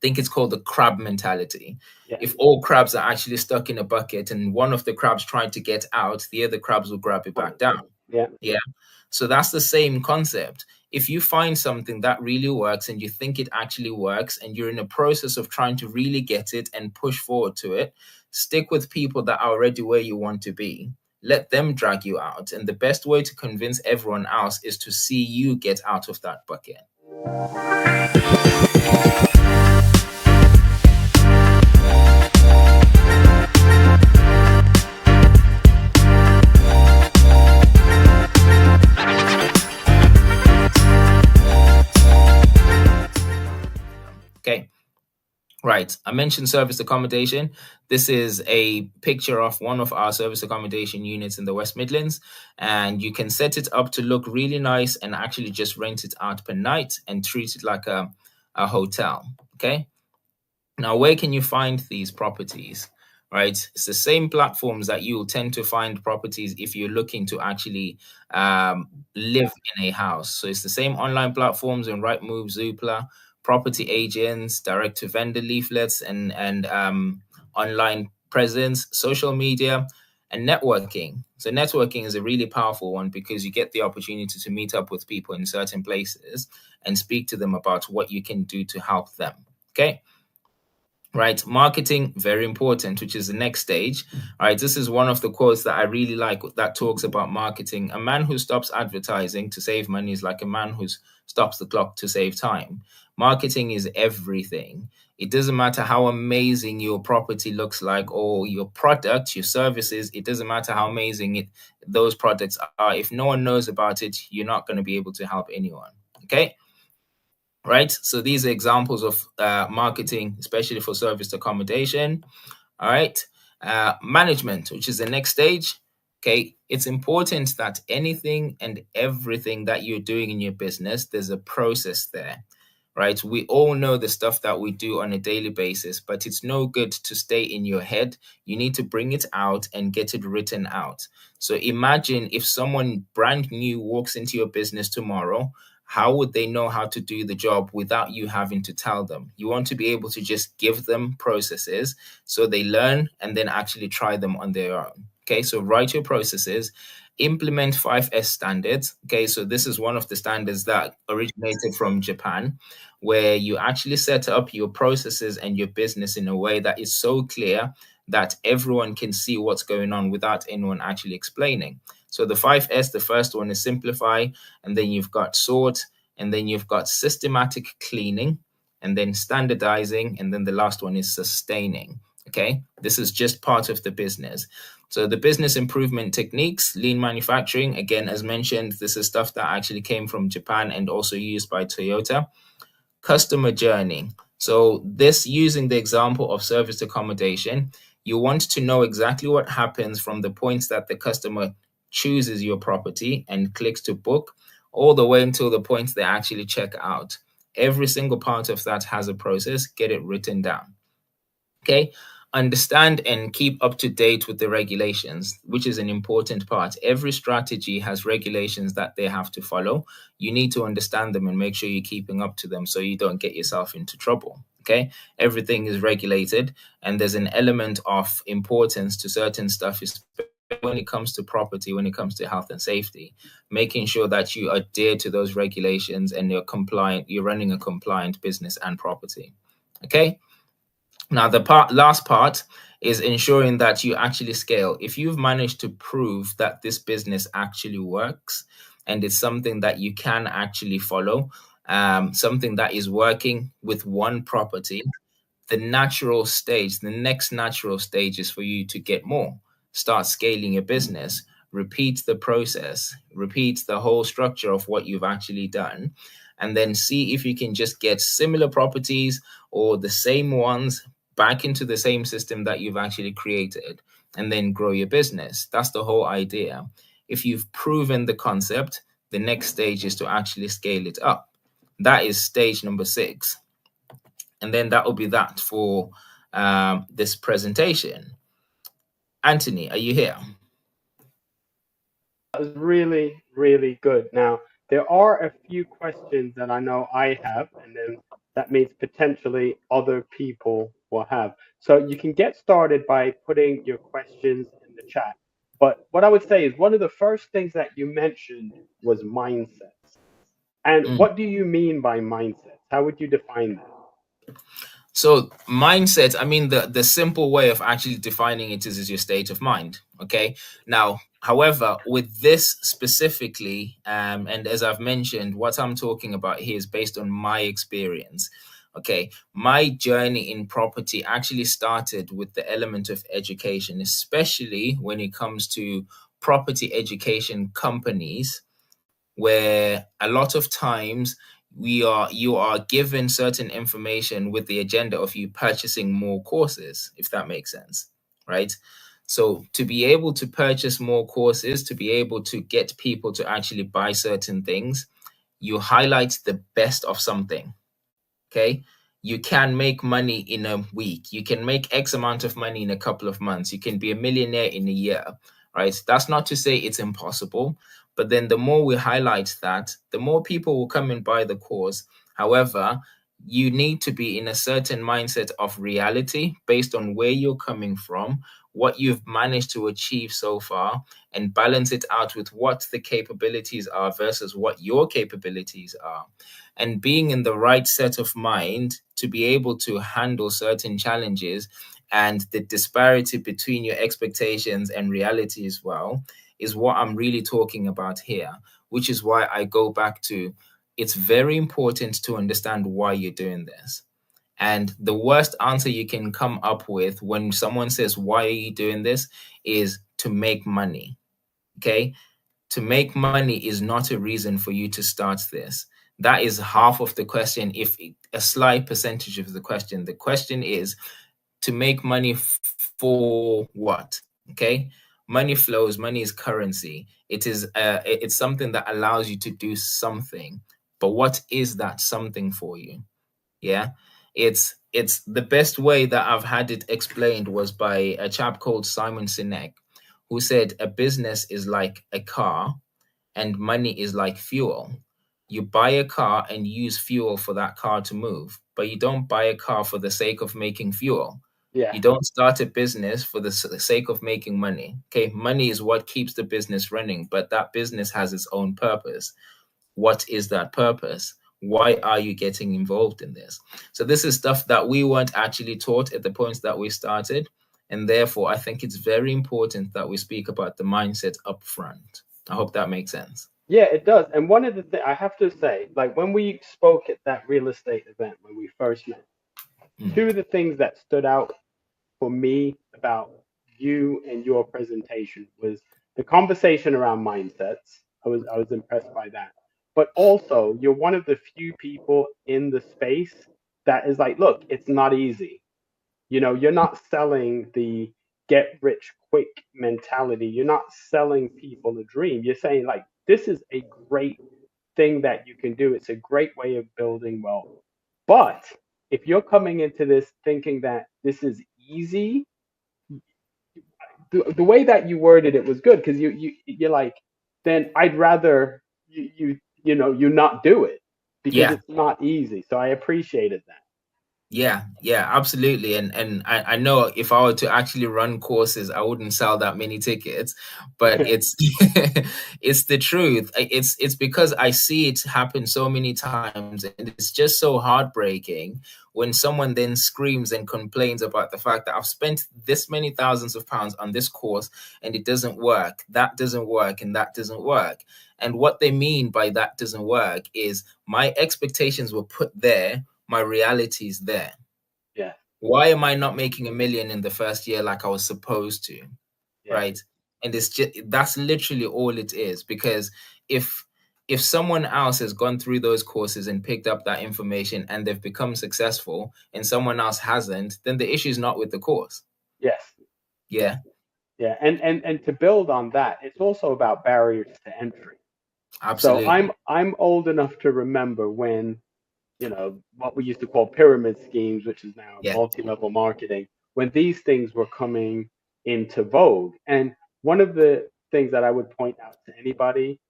think it's called the crab mentality. Yeah. If all crabs are actually stuck in a bucket and one of the crabs trying to get out, the other crabs will grab it back down. Yeah. Yeah. So that's the same concept. If you find something that really works and you think it actually works and you're in a process of trying to really get it and push forward to it, stick with people that are already where you want to be. Let them drag you out. And the best way to convince everyone else is to see you get out of that bucket. Okay. Right. I mentioned service accommodation. This is a picture of one of our service accommodation units in the West Midlands. And you can set it up to look really nice and actually just rent it out per night and treat it like a hotel. Okay. Now, where can you find these properties? Right. It's the same platforms that you will tend to find properties if you're looking to actually live in a house. So it's the same online platforms in Rightmove, Zoopla, property agents, direct to vendor leaflets, and online presence, social media, and networking. So networking is a really powerful one because you get the opportunity to meet up with people in certain places and speak to them about what you can do to help them. Okay. Right, marketing, very important, which is the next stage. All right, this is one of the quotes that I really like that talks about marketing. A man who stops advertising to save money is like a man who stops the clock to save time. Marketing is everything. It doesn't matter how amazing your property looks like or your product, your services. It doesn't matter how amazing those products are. If no one knows about it, you're not going to be able to help anyone. Okay. Right. So these are examples of marketing, especially for serviced accommodation. All right. Management, which is the next stage. Okay. It's important that anything and everything that you're doing in your business, there's a process there. Right. We all know the stuff that we do on a daily basis, but it's no good to stay in your head. You need to bring it out and get it written out. So imagine if someone brand new walks into your business tomorrow, how would they know how to do the job without you having to tell them? You want to be able to just give them processes so they learn and then actually try them on their own. Okay, so write your processes, implement 5S standards. Okay, so this is one of the standards that originated from Japan, where you actually set up your processes and your business in a way that is so clear that everyone can see what's going on without anyone actually explaining. So the 5S, the first one is simplify, and then you've got sort, and then you've got systematic cleaning, and then standardizing, and then the last one is sustaining. Okay, this is just part of the business. So the business improvement techniques, lean manufacturing, again, as mentioned, this is stuff that actually came from Japan and also used by Toyota. Customer journey. So this, using the example of service accommodation, you want to know exactly what happens from the points that the customer chooses your property and clicks to book all the way until the point they actually check out. Every single part of that has a process. Get it written down. Okay. Understand and keep up to date with the regulations, which is an important part. Every strategy has regulations that they have to follow. You need to understand them and make sure you're keeping up to them so you don't get yourself into trouble. Okay. Everything is regulated, and there's an element of importance to certain stuff, especially when it comes to property, when it comes to health and safety, making sure that you adhere to those regulations and you're compliant, you're running a compliant business and property. Okay. Now, the last part is ensuring that you actually scale. If you've managed to prove that this business actually works and it's something that you can actually follow, something that is working with one property, the next natural stage is for you to get more. Start scaling your business, repeat the process, repeat the whole structure of what you've actually done, and then see if you can just get similar properties or the same ones back into the same system that you've actually created, and then grow your business. That's the whole idea. If you've proven the concept, the next stage is to actually scale it up. That is stage number 6. And then that will be that for this presentation. Anthony, are you here? That was really, really good. Now, there are a few questions that I know I have, and then That means potentially other people will have. So you can get started by putting your questions in the chat. But what I would say is one of the first things that you mentioned was mindsets. And Mm. what do you mean by mindsets? How would you define that? So mindset, I mean, the simple way of actually defining it is your state of mind. Okay. Now, however, with this specifically, and as I've mentioned, what I'm talking about here is based on my experience. Okay, my journey in property actually started with the element of education, especially when it comes to property education companies, where a lot of times you are given certain information with the agenda of you purchasing more courses, if that makes sense, right? So to be able to purchase more courses, to be able to get people to actually buy certain things, you highlight the best of something. Okay. You can make money in a week. You can make X amount of money in a couple of months. You can be a millionaire in a year, right? That's not to say it's impossible, but then the more we highlight that, the more people will come and buy the course. However, you need to be in a certain mindset of reality based on where you're coming from, what you've managed to achieve so far, and balance it out with what the capabilities are versus what your capabilities are, and being in the right set of mind to be able to handle certain challenges and the disparity between your expectations and reality as well is what I'm really talking about here, which is why I go back to it's very important to understand why you're doing this. And the worst answer you can come up with when someone says, "Why are you doing this?" is to make money. Okay, to make money is not a reason for you to start this. That is half of the question, if a slight percentage of the question. The question is to make money for what? Okay. Money flows, money is currency. It's something that allows you to do something. But what is that something for you? Yeah. It's the best way that I've had it explained was by a chap called Simon Sinek, who said a business is like a car and money is like fuel. You buy a car and use fuel for that car to move, but you don't buy a car for the sake of making fuel. Yeah. You don't start a business for the sake of making money. Okay, money is what keeps the business running, but that business has its own purpose. What is that purpose? Why are you getting involved in this? So this is stuff that we weren't actually taught at the points that we started. And therefore, I think it's very important that we speak about the mindset up front. I hope that makes sense. Yeah, it does. And one of the things I have to say, like when we spoke at that real estate event when we first met, Mm, two of the things that stood out for me about you and your presentation was the conversation around mindsets. I was impressed by that. But also, you're one of the few people in the space that is like, look, it's not easy. You're not selling the get rich quick mentality. You're not selling people a dream. You're saying like this is a great thing that you can do. It's a great way of building wealth. But if you're coming into this thinking that this is easy, the way that you worded it was good because you're like, then I'd rather you not do it because yeah. it's not easy. So I appreciated Yeah, yeah, absolutely. And I know if I were to actually run courses, I wouldn't sell that many tickets, but that. it's it's the truth. It's because I see it happen so many times, and it's just so heartbreaking when someone then screams and complains about the fact that I've spent this many thousands of pounds on this course and it doesn't work. That doesn't work and that doesn't work. And what they mean by that doesn't work is my expectations were put there, my reality is there. Yeah, Why am I not making a million in the first year like I was supposed to? yeah, Right. And it's just that's literally all it is. Because if if someone else has gone through those courses and picked up that information and they've become successful and someone else hasn't, then the issue is not with the course. yes, yeah, Yeah, yeah. And to build on that, it's also about barriers to entry. So I'm absolutely. I'm old enough to remember when what we used to call pyramid schemes, which is now Yeah. multi-level marketing, when these things were coming into vogue. And one of the things that I would point out to anybody,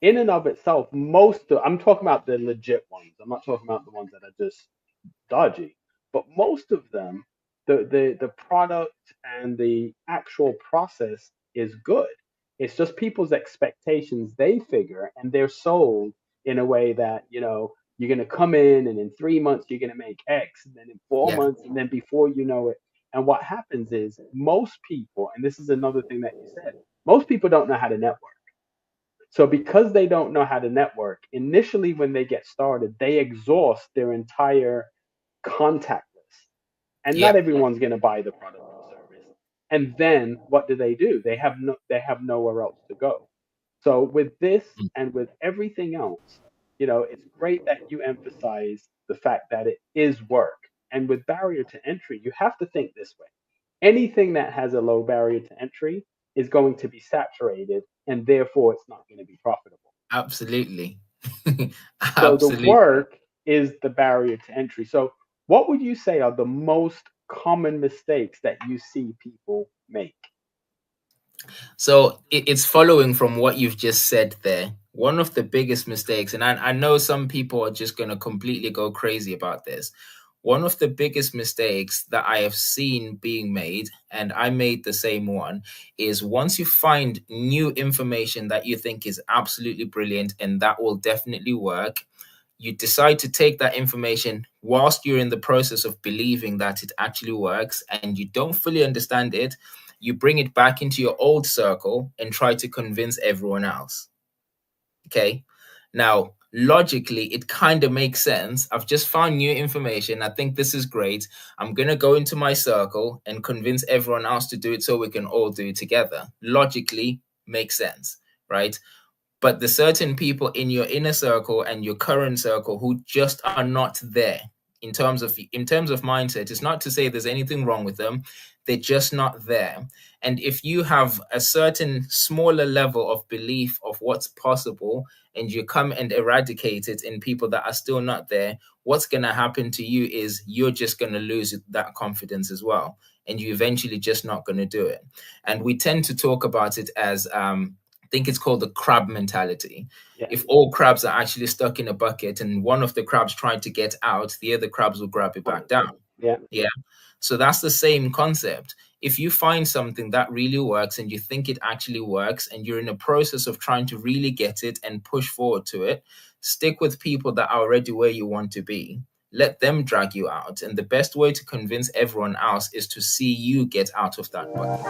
in and of itself, I'm talking about the legit ones. I'm not talking about the ones that are just dodgy. But most of them, the product and the actual process is good. It's just people's expectations they figure, and they're sold in a way that, you're going to come in and in 3 months you're going to make X, and then in four Yeah. months, and then before you know it. And what happens is most people, and this is another thing that you said, most people don't know how to network. So because they don't know how to network, initially when they get started, they exhaust their entire contact list. And not Yep. everyone's going to buy the product or service. And then what do? They have nowhere else to go. So with this and with everything else, it's great that you emphasize the fact that it is work. And with barrier to entry, you have to think this way. Anything that has a low barrier to entry is going to be saturated, and therefore it's not going to be profitable. Absolutely. So the Absolutely. work is the barrier to entry. So what would you say are the most common mistakes that you see people make? So it's following from what you've just said there. One of the biggest mistakes, and I know some people are just going to completely go crazy about this. One of the biggest mistakes that I have seen being made, and I made the same one, is once you find new information that you think is absolutely brilliant and that will definitely work, you decide to take that information whilst you're in the process of believing that it actually works and you don't fully understand it, you bring it back into your old circle and try to convince everyone else. Okay. Now, logically, it kind of makes sense. I've just found new information. I think this is great. I'm going to go into my circle and convince everyone else to do it so we can all do it together. Logically, makes sense, right? But the certain people in your inner circle and your current circle who just are not there in terms of mindset, it's not to say there's anything wrong with them, they're just not there. And if you have a certain smaller level of belief of what's possible and you come and eradicate it in people that are still not there, what's going to happen to you is you're just going to lose that confidence as well, and you eventually just not going to do it. And we tend to talk about it as think it's called the crab mentality. Yeah, If all crabs are actually stuck in a bucket and one of the crabs tried to get out, the other crabs will grab it back down. yeah, Yeah. So that's the same concept. If you find something that really works and you think it actually works and you're in a process of trying to really get it and push forward to it, stick with people that are already where you want to be. Let them drag you out. And the best way to convince everyone else is to see you get out of that bucket.